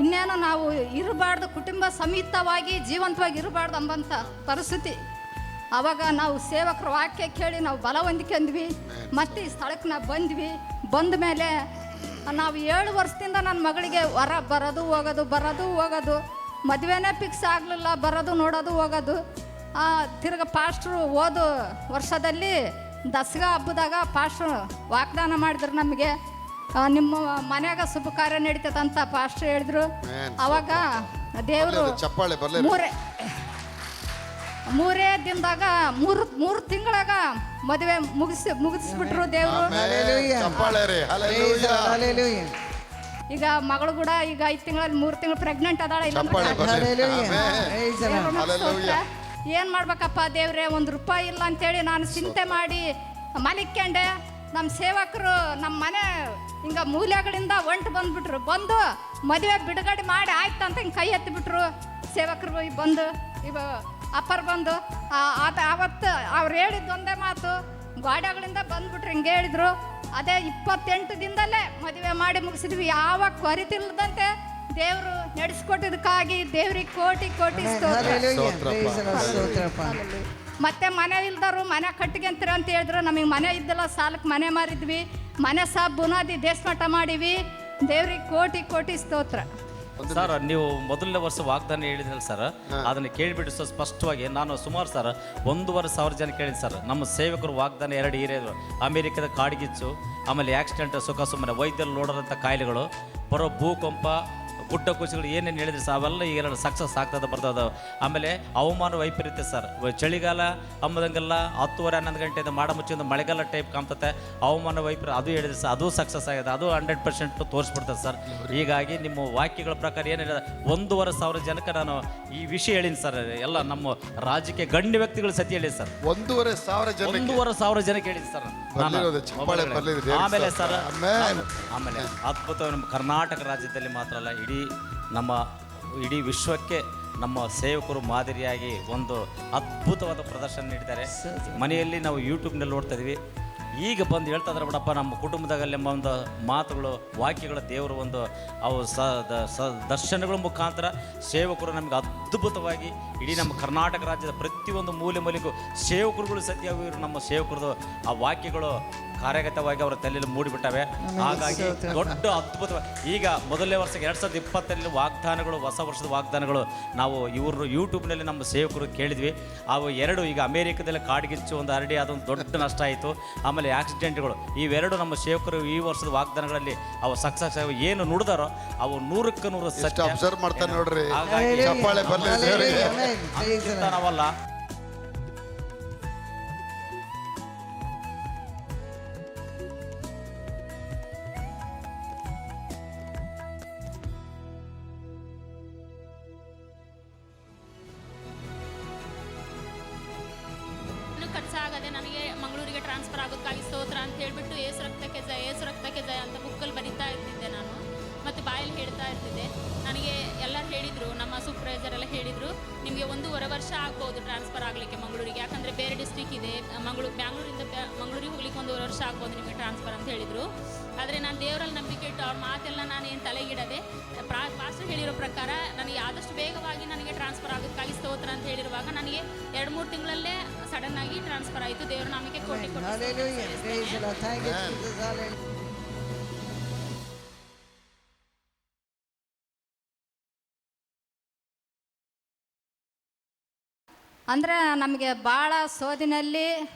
ಇನ್ನೇನು ನಾವು ಇರಬಾರ್ದು, ಕುಟುಂಬ ಸಮೇತವಾಗಿ ಜೀವಂತವಾಗಿ ಇರಬಾರ್ದು ಅಂಬಂಥ ಪರಿಸ್ಥಿತಿ. ಆವಾಗ ನಾವು ಸೇವಕರ ವಾಕ್ಯ ಕೇಳಿ ನಾವು ಬಲ ಹೊಂದ್ಕೊಂಡ್ವಿ. ಮತ್ತು ಈ ಸ್ಥಳಕ್ಕೆ ನಾವು ಬಂದ ಮೇಲೆ ನಾವು 7 ವರ್ಷದಿಂದ ನನ್ನ ಮಗಳಿಗೆ ಹೊರ ಬರೋದು ಹೋಗೋದು ಮದುವೆನೇ ಫಿಕ್ಸ್ ಆಗಲಿಲ್ಲ, ಬರೋದು ನೋಡೋದು ಹೋಗೋದು. ತಿರ್ಗ ಪಾಸ್ಟ್ರು ಹೋದ ವರ್ಷದಲ್ಲಿ ದಸರಾ ಹಬ್ಬದಾಗ ಪಾಸ್ಟ್ರು ವಾಗ್ದಾನ ಮಾಡಿದ್ರು ನಮಗೆ, ನಿಮ್ಮ ಮನ್ಯಾಗ ಶುಭ ಕಾರ್ಯ ನಡೀತದೆ ಅಂತ ಪಾಸ್ಟ್ರು ಹೇಳಿದ್ರು. ಅವಾಗ ದೇವರು ಮೂರೇ ದಿನದಾಗ ಮೂರು ತಿಂಗಳಾಗ ಮದುವೆ ಮುಗಿಸ್ಬಿಟ್ರು ದೇವರು. ಈಗ ಮಗಳು ಕೂಡ ಈಗ 5 ತಿಂಗಳಲ್ಲಿ 3 ತಿಂಗಳು ಪ್ರೆಗ್ನೆಂಟ್ ಅದಾಳೆ. ಏನು ಮಾಡ್ಬೇಕಪ್ಪ ದೇವ್ರೆ, ₹1 ಇಲ್ಲ ಅಂತೇಳಿ ನಾನು ಚಿಂತೆ ಮಾಡಿ ಮಲಿಕೊಂಡೆ. ನಮ್ಮ ಸೇವಕರು ನಮ್ಮ ಮನೆ ಹಿಂಗೆ ಮೂಲೆಗಳಿಂದ ಬಂದು ಮದುವೆ ಬಿಡುಗಡೆ ಮಾಡಿ ಆಯ್ತು ಅಂತ ಹಿಂಗೆ ಕೈ ಎತ್ತಿಬಿಟ್ರು ಸೇವಕರು. ಬಂದು ಇವ ಅಪ್ಪರ್ ಬಂದು ಆವತ್ತು ಅವ್ರು ಹೇಳಿದ್ದು ಒಂದೇ ಮಾತು, ಗಾಡಿಗಳಿಂದ ಬಂದ್ಬಿಟ್ರು ಹಿಂಗೆ ಹೇಳಿದ್ರು. ಅದೇ 28 ದಿನದಲ್ಲೇ ಮದುವೆ ಮಾಡಿ ಮುಗಿಸಿದ್ವಿ. ಯಾವ ಕೊರಿತಿಲ್ಲದಂತೆ ದೇವರು ನಡೆಸ್ಕೊಟ್ಟಿದ್ದಕ್ಕಾಗಿ ದೇವ್ರಿಗೆ ಕೋಟಿ ಮತ್ತೆ ಮನೆ ಇಲ್ದರು ಮನೆ ಕಟ್ಟಿಗೆಂತೀರ ಅಂತ ಹೇಳಿದ್ರು. ನಮಗೆ ಮನೆ ಇದ್ದಲ್ಲ, ಸಾಲಕ್ಕೆ ಮನೆ ಮಾರಿದ್ವಿ. ಮನೆ ಸಹ ಬುನಾದಿ ದೇಶಮಠ ಮಾಡಿವಿ. ದೇವ್ರಿಗೆ ಕೋಟಿ ಸ್ತೋತ್ರ. ಸರ್, ನೀವು ಮೊದಲನೇ ವರ್ಷ ವಾಗ್ದಾನ ಹೇಳಿದ್ರಲ್ಲ ಸರ್, ಅದನ್ನು ಕೇಳಿಬಿಟ್ಟು ಸರ್ ಸ್ಪಷ್ಟವಾಗಿ ನಾನು ಸುಮಾರು ಸರ್ 1,500 ಜನ ಕೇಳಿದ್ದೆ ಸರ್. ನಮ್ಮ ಸೇವಕರು ವಾಗ್ದಾನ 2 ಹಿರಿಯರು, ಅಮೇರಿಕದ ಕಾಡ್ಗಿಚ್ಚು, ಆಮೇಲೆ ಆಕ್ಸಿಡೆಂಟ್, ಸುಮ್ಮನೆ ವೈದ್ಯರು ನೋಡೋದಂಥ ಕಾಯಿಲೆಗಳು, ಬರೋ ಭೂಕಂಪ, ಗುಡ್ಡ ಕುಸಿಗಳು ಏನೇನು ಹೇಳಿದ್ರಿ ಸರ್ ಅವೆಲ್ಲ ಈಗ ಸಕ್ಸಸ್ ಆಗ್ತದೆ ಬರ್ತದೆ. ಆಮೇಲೆ ಹವಾಮಾನ ವೈಪರೀತ್ಯ ಸರ್, ಚಳಿಗಾಲ ಅಂಬದಂಗೆಲ್ಲ 10:30-11 ಗಂಟೆಯಿಂದ ಮಾಡ ಮುಚ್ಚಿಂದ ಮಳೆಗಾಲ ಟೈಪ್ ಕಾಣ್ತತೆ. ಹವಾಮಾನ ವೈಪರೀತ್ಯ ಅದು ಹೇಳಿದ್ರೆ ಸರ್, ಅದು ಸಕ್ಸಸ್ ಆಗಿದೆ, ಅದು 100% ತೋರಿಸ್ಬಿಡ್ತದೆ ಸರ್. ಹೀಗಾಗಿ ನಿಮ್ಮ ವಾಕ್ಯಗಳ ಪ್ರಕಾರ ಏನಿದೆ 1,500 ಜನಕ್ಕೆ ನಾನು ಈ ವಿಷಯ ಹೇಳಿನಿ ಸರ್. ಎಲ್ಲ ನಮ್ಮ ರಾಜ್ಯಕ್ಕೆ ಗಣ್ಯ ವ್ಯಕ್ತಿಗಳು ಸತಿ ಹೇಳಿ ಸರ್. 1,500 ಜನಕ್ಕೆ ಹೇಳಿದ್ದೀನಿ ಸರ್. ಆಮೇಲೆ ಸರ್, ಆಮೇಲೆ ಅದ್ಭುತ ನಮ್ಮ ಕರ್ನಾಟಕ ರಾಜ್ಯದಲ್ಲಿ ಮಾತ್ರ ಅಲ್ಲ, ಇಡೀ ವಿಶ್ವಕ್ಕೆ ನಮ್ಮ ಸೇವಕರು ಮಾದರಿಯಾಗಿ ಒಂದು ಅದ್ಭುತವಾದ ಪ್ರದರ್ಶನ ನೀಡಿದ್ದಾರೆ. ಮನೆಯಲ್ಲಿ ನಾವು ಯೂಟ್ಯೂಬ್ನಲ್ಲಿ ನೋಡ್ತಾ ಇದ್ವಿ. ಈಗ ಬಂದು ಹೇಳ್ತಾ ಇದ್ದಾರೆ ಬಿಡಪ್ಪ, ನಮ್ಮ ಕುಟುಂಬದಾಗಲ್ಲಿ ಎಂಬ ಒಂದು ಮಾತುಗಳು, ವಾಕ್ಯಗಳ ದೇವರು ಒಂದು ಅವು ದರ್ಶನಗಳ ಮುಖಾಂತರ ಸೇವಕರು ನಮಗೆ ಅದ್ಭುತವಾಗಿ ಇಡೀ ನಮ್ಮ ಕರ್ನಾಟಕ ರಾಜ್ಯದ ಪ್ರತಿಯೊಂದು ಮೂಲೆಗೂ ಸೇವಕರುಗಳು ಸತ್ಯವರು ನಮ್ಮ ಸೇವಕರದು ಆ ವಾಕ್ಯಗಳು ಕಾರ್ಯಗತವಾಗಿ ಅವರ ತಲೆಯಲ್ಲಿ ಮೂಡಿಬಿಟ್ಟವೆ. ಹಾಗಾಗಿ ದೊಡ್ಡ ಅದ್ಭುತ. ಈಗ ಮೊದಲನೇ ವರ್ಷಕ್ಕೆ 2020 ವಾಗ್ದಾನಗಳು, ಹೊಸ ವರ್ಷದ ವಾಗ್ದಾನಗಳು ನಾವು ಇವರು ಯೂಟ್ಯೂಬ್ನಲ್ಲಿ ನಮ್ಮ ಸೇವಕರು ಕೇಳಿದ್ವಿ. ಅವು 2 ಈಗ ಅಮೇರಿಕದಲ್ಲಿ ಕಾಡ್ಗಿಚ್ಚು ಒಂದು ಹರಡಿ ಅದೊಂದು ದೊಡ್ಡ ನಷ್ಟ ಆಯಿತು. ಆಮೇಲೆ ಆಕ್ಸಿಡೆಂಟ್ಗಳು, ಇವೆರಡು ನಮ್ಮ ಸೇವಕರು ಈ ವರ್ಷದ ವಾಗ್ದಾನಗಳಲ್ಲಿ ಅವು ಸಕ್ಸಸ್ ಏನು ನುಡಿದಾರೋ ಅವು 100ಕ್ಕೆ 100 ಸತ್ಯ ಅಬ್ಸರ್ವ್ ಮಾಡ್ತಾರೆ ನೋಡ್ರಿ. ನಾವಲ್ಲ. ಖರ್ಚಾಗದೆ ನನಗೆ ಮಂಗಳೂರಿಗೆ ಟ್ರಾನ್ಸ್ಫರ್ ಆಗೋದಕ್ಕಾಗಿ ಸ್ತೋತ್ರ ಅಂತ ಹೇಳಿಬಿಟ್ಟು ಏಸು ರಕ್ತಕ್ಕೆ ಜಯ ಅಂತ ಬುಕ್ಕಲ್ಲಿ ಬರಿತಾ ಇರ್ತಿದ್ದೆ ನಾನು. ಮತ್ತು ಬಾಯಲ್ಲಿ ಹೇಳ್ತಾ ಇರ್ತಿದ್ದೆ. ನನಗೆ ಎಲ್ಲರೂ ಹೇಳಿದರು, ನಮ್ಮ ಸೂಪರ್ವೈಸರ್ ಎಲ್ಲ ಹೇಳಿದರು, ನಿಮಗೆ 1.5 ವರ್ಷ ಆಗ್ಬೋದು ಟ್ರಾನ್ಸ್ಫರ್ ಆಗಲಿಕ್ಕೆ ಮಂಗಳೂರಿಗೆ, ಯಾಕಂದರೆ ಬೇರೆ ಡಿಸ್ಟ್ರಿಕ್ ಇದೆ, ಬ್ಯಾಂಗ್ಳೂರಿಂದ ಮಂಗಳೂರಿಗೆ ಹೋಗ್ಲಿಕ್ಕೆ 1.5 ವರ್ಷ ಆಗ್ಬೋದು ನಿಮಗೆ ಟ್ರಾನ್ಸ್ಫರ್ ಅಂತ ಹೇಳಿದರು. ಆದರೆ ನಾನು ದೇವರಲ್ಲಿ ನಂಬಿಕೆ ಇಟ್ಟು ಅವ್ರ ಮಾತೆಲ್ಲ ನಾನು ಏನು ತಲೆಗಿಡದೆ ಪಾಸ್ಟರ್ ಹೇಳಿರೋ ಪ್ರಕಾರ ನನಗೆ ಆದಷ್ಟು ಬೇಗವಾಗಿ ನನಗೆ ಟ್ರಾನ್ಸ್ಫರ್ ಆಗೋದಕ್ಕಾಗಿ ಸ್ತೋತ್ರ ಅಂತ ಹೇಳಿರುವಾಗ ನನಗೆ 2-3 ತಿಂಗಳಲ್ಲೇ ಸಡನ್ ಆಗಿ ಟ್ರಾನ್ಸ್ಫರ್ ಆಯಿತು. ದೇವರು ನಮಗೆ ಕೋಟಿ ಅಂದರೆ ನಮಗೆ ಭಾಳ ಸೋದಿನಲ್ಲಿ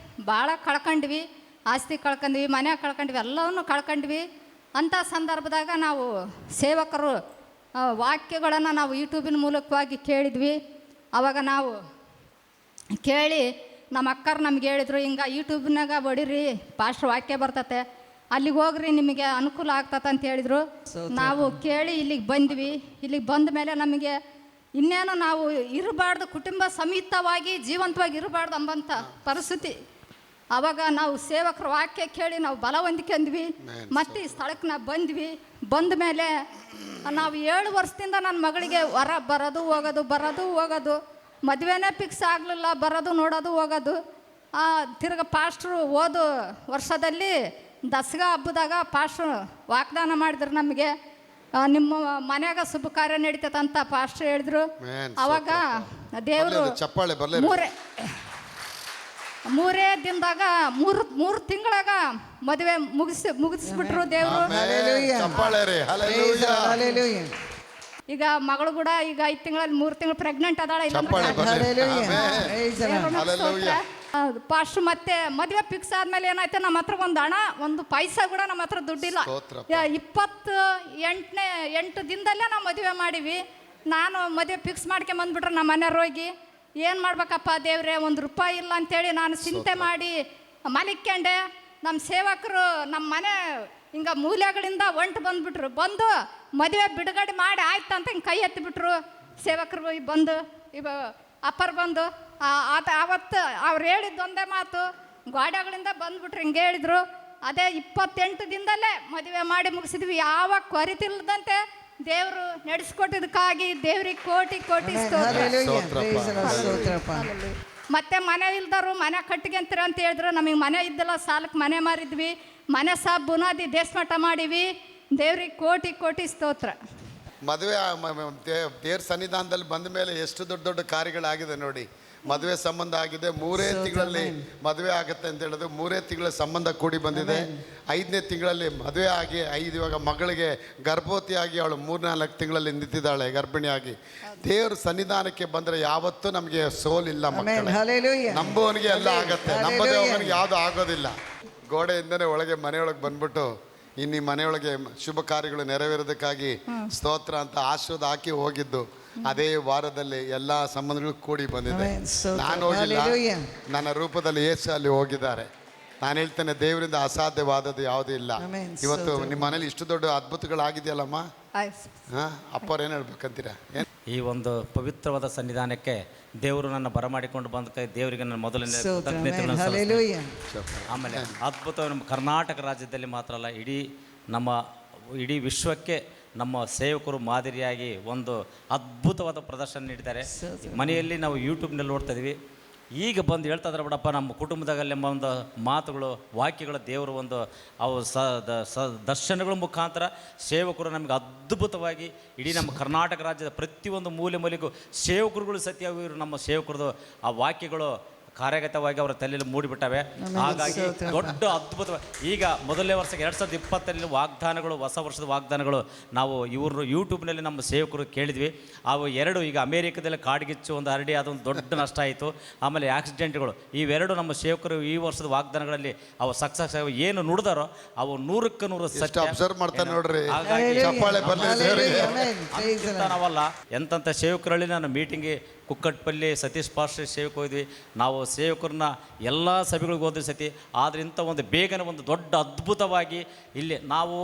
ಭಾಳ ಕಳ್ಕೊಂಡ್ವಿ. ಆಸ್ತಿ ಕಳ್ಕೊಂಡ್ವಿ, ಮನೆ ಕಳ್ಕೊಂಡ್ವಿ, ಎಲ್ಲವನ್ನೂ ಕಳ್ಕೊಂಡ್ವಿ. ಅಂಥ ಸಂದರ್ಭದಾಗ ನಾವು ಸೇವಕರು ವಾಕ್ಯಗಳನ್ನು ನಾವು ಯೂಟ್ಯೂಬಿನ ಮೂಲಕವಾಗಿ ಕೇಳಿದ್ವಿ. ಆವಾಗ ನಾವು ಕೇಳಿ ನಮ್ಮ ಅಕ್ಕರು ನಮ್ಗೆ ಹೇಳಿದ್ರು, ಹಿಂಗೆ ಯೂಟ್ಯೂಬ್ನಾಗ ಹೊಡಿರಿ, ಪಾಸ್ಟ್ರ್ ವಾಕ್ಯ ಬರ್ತತೆ, ಅಲ್ಲಿಗೆ ಹೋಗ್ರಿ, ನಿಮಗೆ ಅನುಕೂಲ ಆಗ್ತತೆ ಅಂತ ಹೇಳಿದರು. ನಾವು ಕೇಳಿ ಇಲ್ಲಿಗೆ ಬಂದ್ವಿ. ಇಲ್ಲಿಗೆ ಬಂದ ಮೇಲೆ ನಮಗೆ ಇನ್ನೇನು ನಾವು ಇರಬಾರ್ದು, ಕುಟುಂಬ ಸಮೇತವಾಗಿ ಜೀವಂತವಾಗಿ ಇರಬಾರ್ದು ಅಂಬಂಥ ಪರಿಸ್ಥಿತಿ. ಆವಾಗ ನಾವು ಸೇವಕರ ವಾಕ್ಯ ಕೇಳಿ ನಾವು ಬಲ ಹೊಂದ್ಕೊಂಡ್ವಿ. ಮತ್ತು ಈ ಸ್ಥಳಕ್ಕೆ ನಾವು ಬಂದ ಮೇಲೆ ನಾವು 7 ವರ್ಷದಿಂದ ನನ್ನ ಮಗಳಿಗೆ ಹೊರ ಬರೋದು ಹೋಗೋದು ಮದುವೆನೇ ಫಿಕ್ಸ್ ಆಗಲಿಲ್ಲ, ಬರೋದು ನೋಡೋದು ಹೋಗೋದು. ತಿರ್ಗ ಪಾಸ್ಟ್ರು ಹೋದ ವರ್ಷದಲ್ಲಿ ದಸರಾ ಹಬ್ಬದಾಗ ಪಾಸ್ಟ್ರು ವಾಗ್ದಾನ ಮಾಡಿದ್ರು ನಮಗೆ, ನಿಮ್ಮ ಮನ್ಯಾಗ ಶುಭ ಕಾರ್ಯ ನಡೀತದಂತ ಪಾಸ್ಟರ್ ಹೇಳಿದ್ರು. Man, ಅವಾಗ ದೇವರು ಚಪ್ಪಾಳೆ ಬರ್ಲಿ. ಮೂರೇ ದಿನದಾಗ ಮೂರು ತಿಂಗಳಾಗ ಮದುವೆ ಮುಗಿಸ್ಬಿಟ್ರು ದೇವರು. ಚಪ್ಪಾಳೆ ರೀ. ಹಲ್ಲೆಲೂಯಾ. ಈಗ ಮಗಳು ಕೂಡ ಈಗ 5 ತಿಂಗಳಲ್ಲಿ 3 ತಿಂಗಳು ಪ್ರೆಗ್ನೆಂಟ್ ಅದಾಳ. ಪಾಸ್ಟರ್ ಮತ್ತೆ ಮದುವೆ ಫಿಕ್ಸ್ ಆದ್ಮೇಲೆ ಏನಾಯ್ತು, ನಮ್ಮ ಹತ್ರ ಒಂದು ಪೈಸಾ ಕೂಡ ನಮ್ಮ ಹತ್ರ ದುಡ್ಡಿಲ್ಲ. 28 ದಿನದಲ್ಲೇ ನಾವು ಮದುವೆ ಮಾಡಿವಿ. ನಾನು ಮದುವೆ ಫಿಕ್ಸ್ ಮಾಡ್ಕೊಂಬಂದ್ಬಿಟ್ರೆ ನಮ್ಮ ಮನೆಯವ್ರು ಹೋಗಿ ಏನು ಮಾಡ್ಬೇಕಪ್ಪ ದೇವ್ರೆ, 1 ರೂಪಾಯಿ ಇಲ್ಲ ಅಂತೇಳಿ ನಾನು ಚಿಂತೆ ಮಾಡಿ ಮಲಿಕ್ಕೊಂಡೆ. ನಮ್ಮ ಸೇವಕರು ನಮ್ಮ ಮನೆ ಹಿಂಗೆ ಮೂಲೆಗಳಿಂದ ಬಂದುಬಿಟ್ರು. ಬಂದು ಮದುವೆ ಬಿಡುಗಡೆ ಮಾಡಿ ಆಯ್ತು ಅಂತ ಹಿಂಗೆ ಕೈ ಎತ್ತಿಬಿಟ್ರು ಸೇವಕರು. ಬಂದು ಅಪ್ಪರ್ ಬಂದು ಆವತ್ತು ಅವ್ರು ಹೇಳಿದ್ದು ಒಂದೇ ಮಾತು, ಗಾಡಿಗಳಿಂದ ಬಂದುಬಿಟ್ರು. ಹಿಂಗೆ ಹೇಳಿದರು. ಅದೇ 28 ದಿನದಲ್ಲೇ ಮದುವೆ ಮಾಡಿ ಮುಗಿಸಿದ್ವಿ. ಯಾವ ಕೊರಿತಿಲ್ಲದಂತೆ ದೇವರು ನಡೆಸ್ಕೊಟ್ಟಿದ್ದಕ್ಕಾಗಿ ದೇವ್ರಿಗೆ ಕೋಟಿ ಕೋಟಿ ಮತ್ತೆ ಮನೆ ಇಲ್ದರು ಮನೆ ಕಟ್ಟಿಗೆಂತೀರ ಅಂತ ಹೇಳಿದ್ರು. ನಮಗೆ ಮನೆ ಇದ್ದಲ್ಲ, ಸಾಲಕ್ಕೆ ಮನೆ ಮಾರಿದ್ವಿ. ಮನೆ ಸಹ ಬುನಾದಿ ದೇಶಮಠ ಮಾಡಿವಿ. ದೇವ್ರಿಗೆ ಕೋಟಿ ಕೋಟಿ ಸ್ತೋತ್ರ. ಮದುವೆ ದೇವ್ರ ಸನ್ನಿಧಾನದಲ್ಲಿ ಬಂದ ಮೇಲೆ ಎಷ್ಟು ದೊಡ್ಡ ದೊಡ್ಡ ಕಾರ್ಯಗಳಾಗಿದೆ ನೋಡಿ. ಮದುವೆ ಸಂಬಂಧ ಆಗಿದೆ, 3 ತಿಂಗಳಲ್ಲಿ ಮದುವೆ ಆಗುತ್ತೆ ಅಂತ ಹೇಳಿದ್ರು. 3 ತಿಂಗಳ ಸಂಬಂಧ ಕೂಡಿ ಬಂದಿದೆ. 5ನೇ ತಿಂಗಳಲ್ಲಿ ಮದುವೆ ಆಗಿ ಇವಾಗ ಮಗಳಿಗೆ ಗರ್ಭವತಿಯಾಗಿ ಅವಳು 3-4 ತಿಂಗಳಲ್ಲಿ ನಿಂತಿದ್ದಾಳೆ ಗರ್ಭಿಣಿಯಾಗಿ. ದೇವ್ರ ಸನ್ನಿಧಾನಕ್ಕೆ ಬಂದರೆ ಯಾವತ್ತೂ ನಮಗೆ ಸೋಲಿಲ್ಲ ಮಕ್ಕಳೇ. ನಂಬುವನಿಗೆ ಎಲ್ಲ ಆಗತ್ತೆ, ನಂಬದೇ ಅವನಿಗೆ ಯಾವುದು ಆಗೋದಿಲ್ಲ. ಗೋಡೆಯಿಂದನೇ ಒಳಗೆ ಮನೆಯೊಳಗೆ ಬಂದ್ಬಿಟ್ಟು ಇನ್ನು ಈ ಮನೆಯೊಳಗೆ ಶುಭ ಕಾರ್ಯಗಳು ನೆರವೇರೋದಕ್ಕಾಗಿ ಸ್ತೋತ್ರ ಅಂತ ಆಶೀರ್ವಾದ ಹಾಕಿ ಹೋಗಿದ್ದು. ಅದೇ ವಾರದಲ್ಲಿ ಎಲ್ಲ ಸಂಬಂಧಗಳು ಕೂಡಿ ಬಂದಿದೆ. ನಾನು ಹೋಗಿಲ್ಲ, ನನ್ನ ರೂಪದಲ್ಲಿ ಯೇಸು ಅಲ್ಲಿ ಹೋಗಿದ್ದಾರೆ. ನಾನು ಹೇಳ್ತೇನೆ, ದೇವರಿಂದ ಅಸಾಧ್ಯವಾದದ್ದು ಯಾವುದೂ ಇಲ್ಲ. ಇವತ್ತು ನಿಮ್ಮ ಮನೇಲಿ ಇಷ್ಟು ದೊಡ್ಡ ಅದ್ಭುತಗಳಾಗಿದೆಯಲ್ಲಮ್ಮ. ಅಪ್ಪವ್ರು ಏನು ಹೇಳ್ಬೇಕಂತೀರಾ? ಈ ಒಂದು ಪವಿತ್ರವಾದ ಸನ್ನಿಧಾನಕ್ಕೆ ದೇವರು ನನ್ನ ಬರಮಾಡಿಕೊಂಡು ಬಂದ ಕೈ ದೇವರಿಗೆ ನನ್ನ ಮೊದಲನೇ ಆಮೇಲೆ ಅದ್ಭುತ. ನಮ್ಮ ಕರ್ನಾಟಕ ರಾಜ್ಯದಲ್ಲಿ ಮಾತ್ರ ಅಲ್ಲ, ಇಡೀ ವಿಶ್ವಕ್ಕೆ ನಮ್ಮ ಸೇವಕರು ಮಾದರಿಯಾಗಿ ಒಂದು ಅದ್ಭುತವಾದ ಪ್ರದರ್ಶನ ನೀಡಿದ್ದಾರೆ. ಮನೆಯಲ್ಲಿ ನಾವು ಯೂಟ್ಯೂಬ್ನಲ್ಲಿ ನೋಡ್ತಾ ಇದ್ವಿ. ಈಗ ಬಂದು ಹೇಳ್ತಾ ಇದ್ದಾರೆ, ಬಿಡಪ್ಪ ನಮ್ಮ ಕುಟುಂಬದಾಗಲೆಂಬ ಒಂದು ಮಾತುಗಳು, ವಾಕ್ಯಗಳು, ದೇವರು ಒಂದು ಅವು ದರ್ಶನಗಳ ಮುಖಾಂತರ ಸೇವಕರು ನಮಗೆ ಅದ್ಭುತವಾಗಿ ಇಡೀ ನಮ್ಮ ಕರ್ನಾಟಕ ರಾಜ್ಯದ ಪ್ರತಿಯೊಂದು ಮೂಲೆ ಮೂಲೆಗೂ ಸೇವಕರುಗಳು ಸತ್ಯವಾಗಿ ನಮ್ಮ ಸೇವಕರದು ಆ ವಾಕ್ಯಗಳು ಕಾರ್ಯಗತವಾಗಿ ಅವರ ತಲೆಯಲ್ಲಿ ಮೂಡಿಬಿಟ್ಟವೆ. ಹಾಗಾಗಿ ದೊಡ್ಡ ಅದ್ಭುತ. ಈಗ ಮೊದಲನೇ ವರ್ಷಕ್ಕೆ 2020ರಲ್ಲಿ ವಾಗ್ದಾನಗಳು, ಹೊಸ ವರ್ಷದ ವಾಗ್ದಾನಗಳು ನಾವು ಇವರು ಯೂಟ್ಯೂಬ್ನಲ್ಲಿ ನಮ್ಮ ಸೇವಕರು ಕೇಳಿದ್ವಿ. ಅವು 2 ಈಗ ಅಮೇರಿಕಾದಲ್ಲಿ ಕಾಡ್ಗಿಚ್ಚು ಒಂದು ಹರಡಿ ಅದೊಂದು ದೊಡ್ಡ ನಷ್ಟ ಆಯಿತು. ಆಮೇಲೆ ಆಕ್ಸಿಡೆಂಟ್ಗಳು, ಇವೆರಡು ನಮ್ಮ ಸೇವಕರು ಈ ವರ್ಷದ ವಾಗ್ದಾನಗಳಲ್ಲಿ ಅವು ಸಕ್ಸಸ್ ಏನು ನುಡಿದಾರೋ ಅವು 100ಕ್ಕೆ 100 ಸತ್ಯ ಅಬ್ಸರ್ವ್ ಮಾಡ್ತಾರೆ ನೋಡ್ರಿ. ನಾವಲ್ಲ ಎಂತ ಸೇವಕರಲ್ಲಿ ನಾನು ಮೀಟಿಂಗ್ಗೆ ಕುಕ್ಕಟ್ಪಲ್ಲಿ ಸತೀಶ್ ಪಾಸ್ಟರ್ ಸೇವಕ ಹೋದ್ವಿ. ನಾವು ಸೇವಕರನ್ನ ಎಲ್ಲ ಸಭೆಗಳಿಗೆ ಹೋದ್ವಿ ಸತಿ. ಆದರೆ ಇಂಥ ಒಂದು ಬೇಗನೆ ಒಂದು ದೊಡ್ಡ ಅದ್ಭುತವಾಗಿ ಇಲ್ಲಿ ನಾವು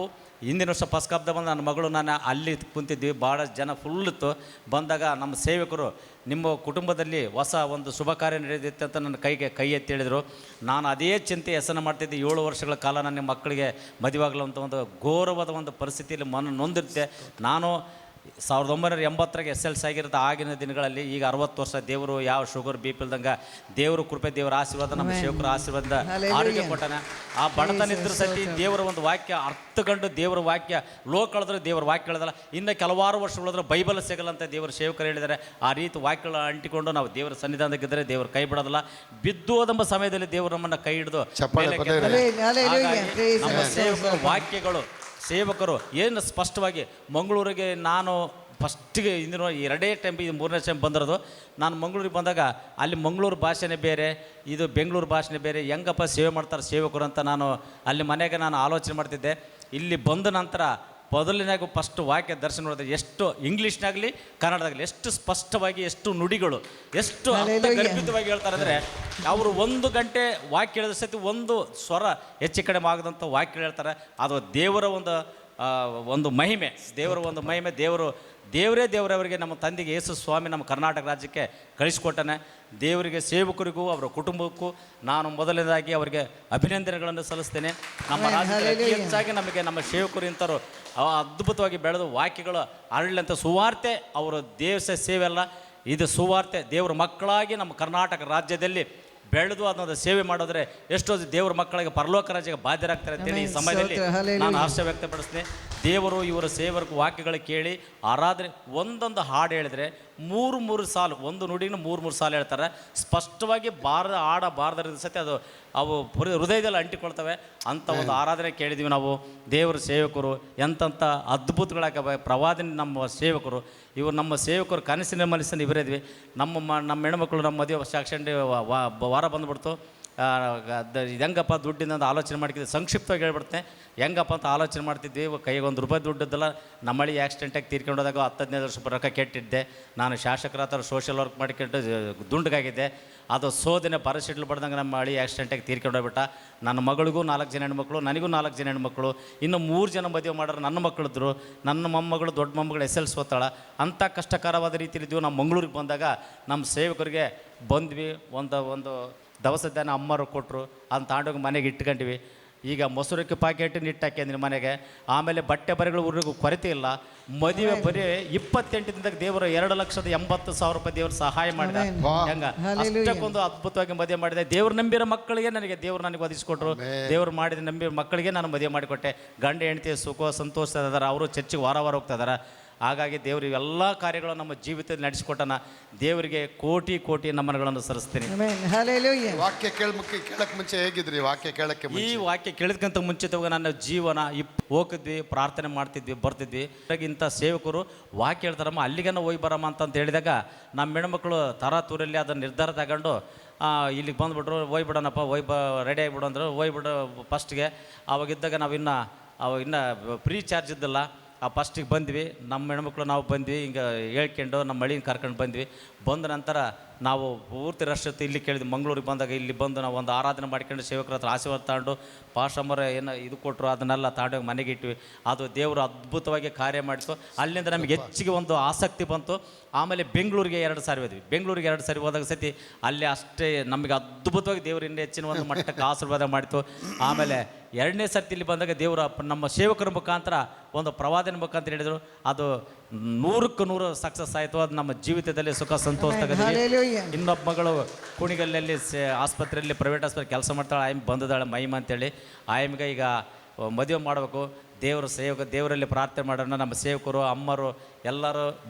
ಹಿಂದಿನ ವರ್ಷ ಪಸ್ಕಬ್ದ ಬಂದು ನನ್ನ ಮಗಳು ನಾನು ಅಲ್ಲಿ ಕುಂತಿದ್ವಿ. ಭಾಳ ಜನ ಫುಲ್ ಇತ್ತು. ಬಂದಾಗ ನಮ್ಮ ಸೇವಕರು ನಿಮ್ಮ ಕುಟುಂಬದಲ್ಲಿ ಹೊಸ ಒಂದು ಶುಭ ಕಾರ್ಯ ನಡೆದಿತ್ತು ಅಂತ ನನ್ನ ಕೈ ಎತ್ತಿ ಹೇಳಿದರು. ನಾನು ಅದೇ ಚಿಂತೆ ಹೆಸರು ಮಾಡ್ತಿದ್ದೆ. 7 ವರ್ಷಗಳ ಕಾಲ ನನ್ನ ಮಕ್ಕಳಿಗೆ ಮದುವಾಗಲಂತ ಒಂದು ಘೋರವಾದ ಒಂದು ಪರಿಸ್ಥಿತಿಯಲ್ಲಿ ನೊಂದಿರುತ್ತೆ. ನಾನು 1980 SLC ಆಗಿರುತ್ತೆ ಆಗಿನ ದಿನಗಳಲ್ಲಿ. ಈಗ 60 ವರ್ಷ ದೇವರು ಯಾವ ಶುಗರ್ ಬಿ ಪಿ ಇಲ್ದಂಗೆ ದೇವರು ಕೃಪೆ, ದೇವರ ಆಶೀರ್ವಾದ, ನಮ್ಮ ಸೇವಕರ ಆಶೀರ್ವಾದ ಆರೋಗ್ಯ ಕೊಟ್ಟಾನೆ. ಆ ಬಡತನ ಇದ್ರ ಸತಿ ದೇವರ ಒಂದು ವಾಕ್ಯ ಅರ್ಥಕೊಂಡು ದೇವರ ವಾಕ್ಯ ಕಳೆದ್ರೆ ದೇವರ ವಾಕ್ಯ ಹೇಳಿದಲ್ಲ. ಇನ್ನು ಕೆಲವಾರು ವರ್ಷಗಳಾದ್ರೆ ಬೈಬಲ್ ಸಿಗಲ್ಲ ಅಂತ ದೇವರ ಸೇವಕರು ಹೇಳಿದ್ದಾರೆ. ಆ ರೀತಿ ವಾಕ್ಯಗಳು ಅಂಟಿಕೊಂಡು ನಾವು ದೇವರ ಸನ್ನಿಧಾನದಾಗಿದ್ದರೆ ದೇವರು ಕೈ ಬಿಡೋದಿಲ್ಲ. ಬಿದ್ದೋದೆಂಬ ಸಮಯದಲ್ಲಿ ದೇವರು ನಮ್ಮನ್ನು ಕೈ ಹಿಡಿದು ನಮ್ಮ ಸೇವಕರ ವಾಕ್ಯಗಳು ಸೇವಕರು ಏನು ಸ್ಪಷ್ಟವಾಗಿ ಮಂಗಳೂರಿಗೆ ನಾನು ಫಸ್ಟಿಗೆ ಇಂದಿನ 2 ಟೈಮ್ ಇದು 3ನೇ ಟೈಮ್ ಬಂದಿರೋದು. ನಾನು ಮಂಗಳೂರಿಗೆ ಬಂದಾಗ ಅಲ್ಲಿ ಮಂಗಳೂರು ಭಾಷೆನೇ ಬೇರೆ, ಇದು ಬೆಂಗಳೂರು ಭಾಷೆನೇ ಬೇರೆ. ಹೆಂಗಪ್ಪ ಸೇವೆ ಮಾಡ್ತಾರೆ ಸೇವಕರು ಅಂತ ನಾನು ಅಲ್ಲಿ ಮನೆಗೆ ನಾನು ಆಲೋಚನೆ ಮಾಡ್ತಿದ್ದೆ. ಇಲ್ಲಿ ಬಂದ ನಂತರ ಮೊದಲನೇಗೂ ಫಸ್ಟ್ ವಾಕ್ಯ ದರ್ಶನ ನೋಡಿದ್ರೆ ಎಷ್ಟು ಇಂಗ್ಲೀಷ್ನಾಗಲಿ ಕನ್ನಡದಾಗಲಿ ಎಷ್ಟು ಸ್ಪಷ್ಟವಾಗಿ, ಎಷ್ಟು ನುಡಿಗಳು, ಎಷ್ಟು ಗರ್ಭಿತವಾಗಿ ಹೇಳ್ತಾರೆ ಅಂದರೆ ಅವರು 1 ಗಂಟೆ ವಾಕ್ಯ ಹೇಳಿದ ಸತಿ ಒಂದು ಸ್ವರ ಹೆಚ್ಚು ಕಡಿಮೆ ಆಗದಂಥ ವಾಕ್ಯ ಹೇಳ್ತಾರೆ. ಅದು ದೇವರ ಒಂದು ಮಹಿಮೆ, ದೇವರ ಒಂದು ಮಹಿಮೆ. ದೇವರವರಿಗೆ ನಮ್ಮ ತಂದೆಗೆ ಯೇಸು ಸ್ವಾಮಿ ನಮ್ಮ ಕರ್ನಾಟಕ ರಾಜ್ಯಕ್ಕೆ ಕಳಿಸಿಕೊಟ್ಟಾನೆ. ದೇವರಿಗೆ, ಸೇವಕರಿಗೂ ಅವರ ಕುಟುಂಬಕ್ಕೂ ನಾನು ಮೊದಲನೇದಾಗಿ ಅವರಿಗೆ ಅಭಿನಂದನೆಗಳನ್ನು ಸಲ್ಲಿಸ್ತೇನೆ. ನಮ್ಮ ರಾಜ್ಯದಲ್ಲಿ ಹೆಚ್ಚಾಗಿ ನಮ್ಮ ಸೇವಕರು ಇಂಥವ್ರು ಅದ್ಭುತವಾಗಿ ಬೆಳೆದು ವಾಕ್ಯಗಳು ಹರಳಂಥ ಸುವಾರ್ತೆ ಅವರ ದೇಶ ಸೇವೆ ಅಲ್ಲ, ಇದು ಸುವಾರ್ತೆ. ದೇವರ ಮಕ್ಕಳಾಗಿ ನಮ್ಮ ಕರ್ನಾಟಕ ರಾಜ್ಯದಲ್ಲಿ ಬೆಳೆದು ಅದನ್ನ ಸೇವೆ ಮಾಡೋದ್ರೆ ಎಷ್ಟೋ ದೇವ್ರ ಮಕ್ಕಳಿಗೆ ಪರಲೋಕ ರಾಜ್ಯಕ್ಕೆ ಬಾಧ್ಯರಾಗ್ತಾರೆ ಅಂತೇಳಿ ಈ ಸಮಯದಲ್ಲಿ ನಾನು ಆಶೆ ವ್ಯಕ್ತಪಡಿಸ್ತೇನೆ. ದೇವರು ಇವರ ಸೇವಕ ವಾಕ್ಯಗಳು ಕೇಳಿ ಆರಾಧನೆ ಒಂದೊಂದು ಹಾಡು ಹೇಳಿದ್ರೆ ಮೂರು ಸಾಲು, ಒಂದು ನುಡಿನ ಮೂರು ಸಾಲು ಹೇಳ್ತಾರೆ. ಸ್ಪಷ್ಟವಾಗಿ ಬಾರದ ಸತ್ಯ ಅದು ಅವು ಹೃದಯದಲ್ಲಿ ಅಂಟಿಕೊಳ್ತವೆ. ಅಂಥ ಒಂದು ಆರಾಧನೆ ಕೇಳಿದ್ದೀವಿ ನಾವು. ದೇವರ ಸೇವಕರು ಎಂಥ ಅದ್ಭುತಗಳಾಗ ಪ್ರವಾದನೆ ನಮ್ಮ ಸೇವಕರು. ಇವರು ನಮ್ಮ ಸೇವಕರು ಕನಸಿನ ಮನಸ್ಸನ್ನು ಇವರಿದ್ವಿ. ನಮ್ಮ ಹೆಣ್ಮಕ್ಳು ನಮ್ಮ ಮದುವೆ ಸಾಕ್ಷಿ ವಾರ ಬಂದುಬಿಡ್ತು. ಹೆಂಗಪ್ಪ ದುಡ್ಡಿಂದ ಆಲೋಚನೆ ಮಾಡ್ತಿದ್ದೆ, ಸಂಕ್ಷಿಪ್ತವಾಗಿ ಹೇಳ್ಬಿಡ್ತೇನೆ. ಹೆಂಗಪ್ಪ ಅಂತ ಆಲೋಚನೆ ಮಾಡ್ತಿದ್ವಿ. ಕೈಗೆ ₹1 ದುಡ್ಡಿದ್ದಲ್ಲ. ನಮ್ಮಳಿ ಆಕ್ಸಿಡೆಂಟಾಗಿ ತೀರ್ಕೊಂಡೋದಾಗ 10-15 ವರ್ಷ ರೊಕ್ಕ ಕೆಟ್ಟಿದ್ದೆ. ನಾನು ಶಾಸಕರ ಹತ್ರ ಸೋಷಿಯಲ್ ವರ್ಕ್ ಮಾಡಿಕೊಂಡು ದುಂಡಗಾಗಿದ್ದೆ. ಅದು ಸೋದನೆ ಬರಸಿಡ್ಲು ಬಡ್ದಂಗೆ ನಮ್ಮ ಹಳಿ ಆಕ್ಸಿಡೆಂಟಾಗಿ ತೀರ್ಕೊಂಡೋಗ್ಬಿಟ್ಟ. ನನ್ನ ಮಗಳಿಗೂ 4 ಜನ ಹೆಣ್ಮಕ್ಳು, ನನಗೂ 4 ಜನ ಹೆಣ್ಮಕ್ಳು, ಇನ್ನು 3 ಜನ ಮದುವೆ ಮಾಡೋರು ನನ್ನ ಮಕ್ಕಳಿದ್ರು. ನನ್ನ ಮೊಮ್ಮಗಳು ದೊಡ್ಡ ಮೊಮ್ಮಗಳು SLC ಓದ್ತಾಳ. ಅಂಥ ಕಷ್ಟಕರವಾದ ರೀತಿಯಲ್ಲಿದ್ದೀವಿ. ನಾವು ಮಂಗಳೂರಿಗೆ ಬಂದಾಗ ನಮ್ಮ ಸೇವಕರಿಗೆ ಬಂದ್ವಿ. ಒಂದು ದವಸ ಅಮ್ಮರು ಕೊಟ್ಟರು. ಅಂತ ತಾಂಡೋಗಿ ಮನೆಗೆ ಇಟ್ಕೊಂಡ್ವಿ. ಈಗ ಮೊಸರಕ್ಕೆ ಪ್ಯಾಕೆಟ್ ಇಟ್ಟಾಕಿದ್ರಿ ಮನೆಗೆ. ಆಮೇಲೆ ಬಟ್ಟೆ ಬರೆಗಳು ಊರಿಗೂ ಕೊರತೆ ಇಲ್ಲ. ಮದುವೆ ಬರೀ 28 ದಿನದಾಗ ದೇವರು 2,80,000 ರೂಪಾಯಿ ದೇವರು ಸಹಾಯ ಮಾಡಿದ. ಹೆಂಗ ಅಷ್ಟಕ್ಕೊಂದು ಅದ್ಭುತವಾಗಿ ಮದುವೆ ಮಾಡಿದೆ. ದೇವ್ರು ನಂಬಿರೋ ಮಕ್ಕಳಿಗೆ ದೇವ್ರು ಒದಗಿಸ್ಕೊಟ್ರು. ದೇವ್ರು ಮಾಡಿದ ನಂಬಿರೋ ಮಕ್ಕಳಿಗೆ ನಾನು ಮದುವೆ ಮಾಡಿಕೊಟ್ಟೆ. ಗಂಡ ಹೆಂಡತಿ ಸುಖ ಸಂತೋಷ ಇದಾರೆ. ಅವರು ಚರ್ಚಿಗೆ ವಾರ ಹೋಗ್ತಾ ಇದಾರೆ. ಹಾಗಾಗಿ ದೇವರು ಇವೆಲ್ಲ ಕಾರ್ಯಗಳು ನಮ್ಮ ಜೀವಿತದಲ್ಲಿ ನಡೆಸಿಕೊಟ್ಟನ. ದೇವರಿಗೆ ಕೋಟಿ ನಮನಗಳನ್ನು ಸಲ್ಲಿಸ್ತೀನಿ. ವಾಕ್ಯ ಕೇಳಕ್ಕೆ ಮುಂಚೆ ಹೇಗಿದ್ರಿ? ವಾಕ್ಯ ಕೇಳಕ್ಕೆ ಈ ವಾಕ್ಯ ಕೇಳಿದ್ಕಂತ ಮುಂಚಿತವಾಗ ನನ್ನ ಜೀವನ ಹೋಗಿದ್ವಿ, ಪ್ರಾರ್ಥನೆ ಮಾಡ್ತಿದ್ವಿ, ಬರ್ತಿದ್ವಿ. ಇಂಥ ಸೇವಕರು ವಾಕ್ಯ ಹೇಳ್ತಾರಮ್ಮ ಅಲ್ಲಿಗನ ಹೋಗಿ ಬರಮ್ಮ ಅಂತ ಹೇಳಿದಾಗ ನಮ್ಮ ಹೆಣ್ಮಕ್ಳು ತರಾತೂರಲ್ಲಿ ಅದನ್ನು ನಿರ್ಧಾರ ತಗೊಂಡು ಇಲ್ಲಿಗೆ ಬಂದುಬಿಟ್ರು. ಹೋಯ್ಬಿಡೋಣಪ್ಪ, ರೆಡಿ ಆಗಿಬಿಡು ಅಂದರು. ಹೋಯ್ಬಿಡು ಫಸ್ಟ್ಗೆ. ಅವಾಗಿದ್ದಾಗ ಅವಾಗಿನ್ನ ಫ್ರೀ ಚಾರ್ಜ್ ಇದ್ದಿಲ್ಲ. ಫಸ್ಟಿಗೆ ಬಂದ್ವಿ. ನಮ್ಮ ಹೆಣ್ಮಕ್ಳು ನಾವು ಬಂದ್ವಿ. ಹಿಂಗೆ ಹೇಳ್ಕೊಂಡು ನಮ್ಮ ಮಳಿನ ಕರ್ಕೊಂಡು ಬಂದ್ವಿ. ಬಂದ ನಂತರ ನಾವು ಪೂರ್ತಿ ರಶ್ಯತ್ತು ಇಲ್ಲಿ ಕೇಳಿದ್ವಿ. ಮಂಗಳೂರಿಗೆ ಬಂದಾಗ ಇಲ್ಲಿ ಬಂದು ನಾವು ಒಂದು ಆರಾಧನೆ ಮಾಡ್ಕೊಂಡು ಸೇವಕರ ಹತ್ರ ಆಶೀರ್ವಾದ ತಗೊಂಡು ಪಾಶಮ್ಮರ ಏನು ಇದು ಕೊಟ್ಟರು ಅದನ್ನೆಲ್ಲ ತಗೊಂಡೋಗಿ ಮನೆಗೆ ಇಟ್ವಿ. ಅದು ದೇವರು ಅದ್ಭುತವಾಗಿ ಕಾರ್ಯ ಮಾಡಿತು. ಅಲ್ಲಿಂದ ನಮಗೆ ಹೆಚ್ಚಿಗೆ ಒಂದು ಆಸಕ್ತಿ ಬಂತು. ಆಮೇಲೆ ಬೆಂಗಳೂರಿಗೆ 2 ಸಾರಿ ಹೋದ್ವಿ. ಬೆಂಗಳೂರಿಗೆ 2 ಸಾರಿ ಹೋದಾಗ ಸತಿ ಅಲ್ಲಿ ಅಷ್ಟೇ ನಮಗೆ ಅದ್ಭುತವಾಗಿ ದೇವರು ಇನ್ನೂ ಹೆಚ್ಚಿನ ಒಂದು ಮಟ್ಟಕ್ಕೆ ಆಶೀರ್ವಾದ ಮಾಡಿತು. ಆಮೇಲೆ 2ನೇ ಸರ್ತಿ ಇಲ್ಲಿ ಬಂದಾಗ ದೇವರ ನಮ್ಮ ಸೇವಕರ ಮುಖಾಂತರ ಒಂದು ಪ್ರವಾದನೆ ಮುಖಾಂತರ ಹೇಳಿದರು. ಅದು 100ಕ್ಕೆ 100 ಸಕ್ಸಸ್ ಆಯಿತು. ಅದು ನಮ್ಮ ಜೀವಿತದಲ್ಲಿ ಸುಖ ಸಂತೋಷ ತೆಗೆದ್ವಿ. ಇನ್ನೊಬ್ಬ ಮಗಳು ಕುಣಿಗಲ್ಲಲ್ಲಿ ಆಸ್ಪತ್ರೆಯಲ್ಲಿ ಪ್ರೈವೇಟ್ ಆಸ್ಪತ್ರೆ ಕೆಲಸ ಮಾಡ್ತಾಳೆ. ಆಯಮ್ ಬಂದಿದ್ದಾಳೆ ಮಹಿಮಾ ಅಂತೇಳಿ. ಆಯಮ್ಗೆ ಈಗ ಮದುವೆ ಮಾಡಬೇಕು. ದೇವರಲ್ಲಿ ಪ್ರಾರ್ಥನೆ ಮಾಡೋಣ. ನಮ್ಮ ಸೇವಕರು ಅಮ್ಮರು ಎಲ್ಲರೂ